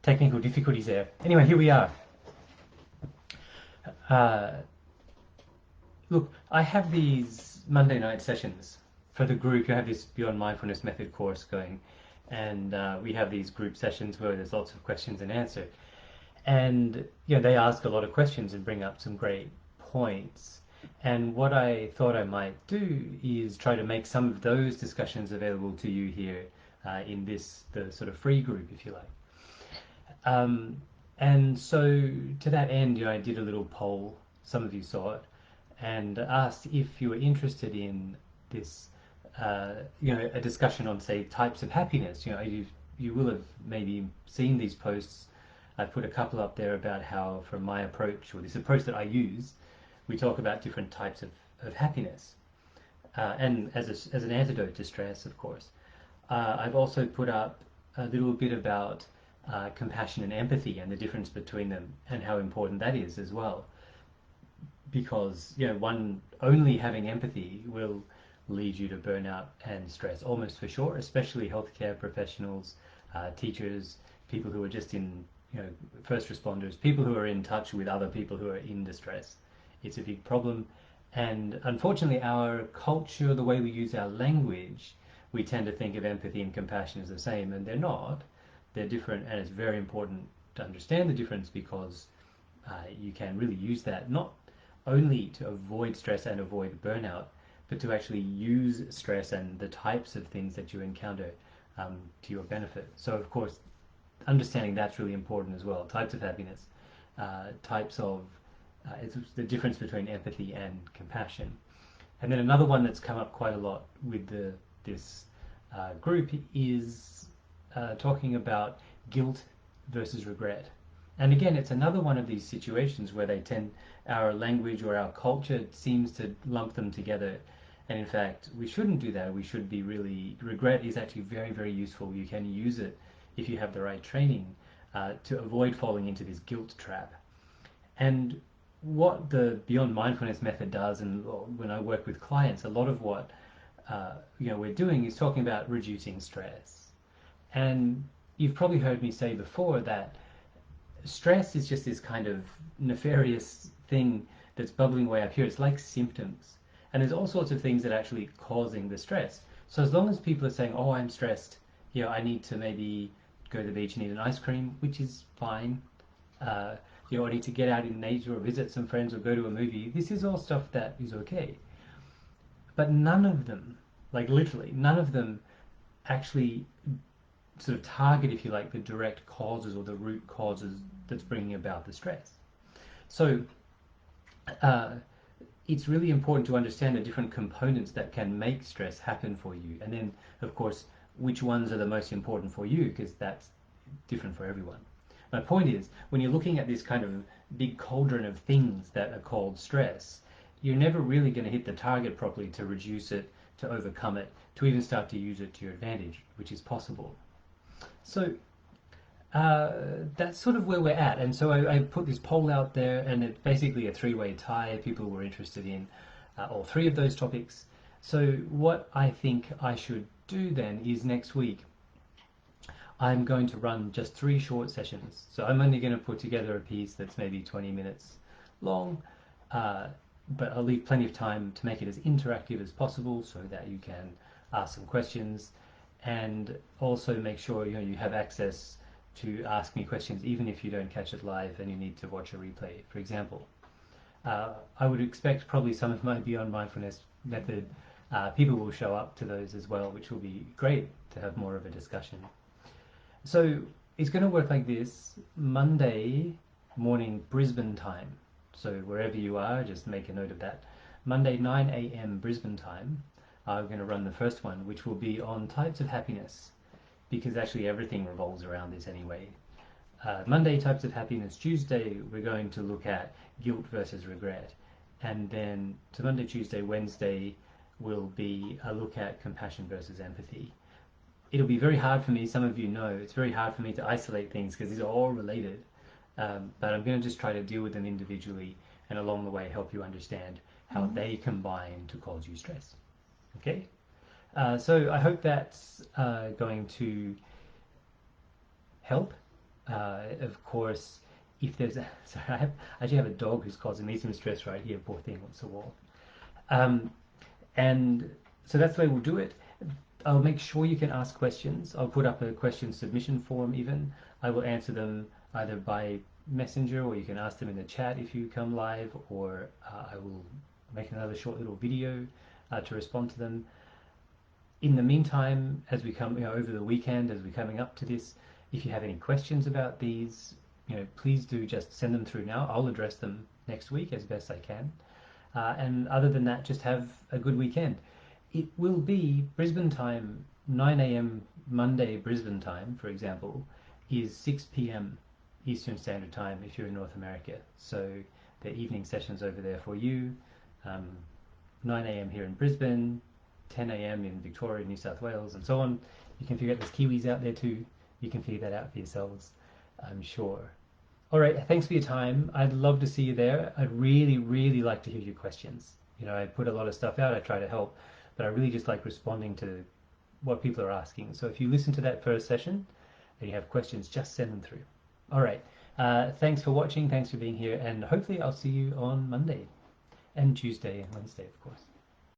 technical difficulties there. Anyway, here we are. Uh, Look, I have these Monday night sessions for the group. You have this Beyond Mindfulness Method course going, and we have these group sessions where there's lots of questions and answer. And they ask a lot of questions and bring up some great points. And what I thought I might do is try to make some of those discussions available to you here in the sort of free group, if you like. And so to that end, I did a little poll. Some of you saw it, and asked if you were interested in this, a discussion on, say, types of happiness. You will have maybe seen these posts. I put a couple up there about how, from my approach, or this approach that I use, we talk about different types of happiness, and as an antidote to stress, of course. I've also put up a little bit about compassion and empathy and the difference between them and how important that is as well. Because one only having empathy will lead you to burnout and stress almost for sure, especially healthcare professionals, teachers, people who are just in first responders, people who are in touch with other people who are in distress. It's a big problem, and unfortunately our culture, the way we use our language, we tend to think of empathy and compassion as the same, and they're not. They're different, and it's very important to understand the difference, because you can really use that not only to avoid stress and avoid burnout, but to actually use stress and the types of things that you encounter to your benefit. So of course, understanding that's really important as well. Types of happiness, types of it's the difference between empathy and compassion. And then another one that's come up quite a lot with this group is talking about guilt versus regret. And again, it's another one of these situations where our language or our culture seems to lump them together. And in fact, we shouldn't do that. We should be regret is actually very, very useful. You can use it if you have the right training to avoid falling into this guilt trap. And what the Beyond Mindfulness method does, and when I work with clients, a lot of what we're doing is talking about reducing stress. And you've probably heard me say before that stress is just this kind of nefarious thing that's bubbling away up here. It's like symptoms. And there's all sorts of things that are actually causing the stress. So as long as people are saying, oh, I'm stressed, I need to maybe go to the beach and eat an ice cream, which is fine. I need to get out in nature or visit some friends or go to a movie. This is all stuff that is okay. But none of them, like literally, none of them actually sort of target, if you like, the direct causes or the root causes that's bringing about the stress. So it's really important to understand the different components that can make stress happen for you, and then of course which ones are the most important for you, because that's different for everyone. My point is, when you're looking at this kind of big cauldron of things that are called stress, you're never really going to hit the target properly to reduce it, to overcome it, to even start to use it to your advantage, which is possible. So that's sort of where we're at. And so I put this poll out there, and it's basically a three-way tie. People were interested in all three of those topics. So what I think I should do then is next week I'm going to run just 3 short sessions. So I'm only going to put together a piece that's maybe 20 minutes long, but I'll leave plenty of time to make it as interactive as possible so that you can ask some questions, and also make sure you have access to ask me questions even if you don't catch it live and you need to watch a replay, for example. I would expect probably some of my Beyond Mindfulness method people will show up to those as well, which will be great to have more of a discussion. So it's going to work like this: Monday morning Brisbane time. So wherever you are, just make a note of that. Monday 9 a.m. Brisbane time, we're going to run the first one, which will be on types of happiness, because actually everything revolves around this anyway. Monday, types of happiness. Tuesday, we're going to look at guilt versus regret. And then to Monday, Tuesday, Wednesday will be a look at compassion versus empathy. It'll be very hard for me, some of you know, it's very hard for me to isolate things because these are all related. But I'm going to just try to deal with them individually, and along the way help you understand how they combine to cause you stress. Okay? So I hope that's going to help. Of course, if there's a, sorry, I actually have a dog who's causing me some stress right here. Poor thing wants to walk. Um, and so that's the way we'll do it. I'll make sure you can ask questions. I'll put up a question submission form even. I will answer them either by messenger, or you can ask them in the chat if you come live, or I will make another short little video to respond to them. In the meantime, as we come, over the weekend, as we're coming up to this, if you have any questions about these, please do just send them through now. I'll address them next week as best I can. And other than that, just have a good weekend. It will be Brisbane time, 9 a.m. Monday Brisbane time, for example, is 6 p.m. Eastern Standard Time if you're in North America. So the evening sessions over there for you. 9 a.m. here in Brisbane, 10 a.m. in Victoria, New South Wales, and so on. You can figure out there's Kiwis out there too. You can figure that out for yourselves, I'm sure. All right, thanks for your time. I'd love to see you there. I'd really, really like to hear your questions. I put a lot of stuff out, I try to help, but I really just like responding to what people are asking. So if you listen to that first session and you have questions, just send them through. All right, thanks for watching, thanks for being here, and hopefully I'll see you on Monday and Tuesday and Wednesday, of course.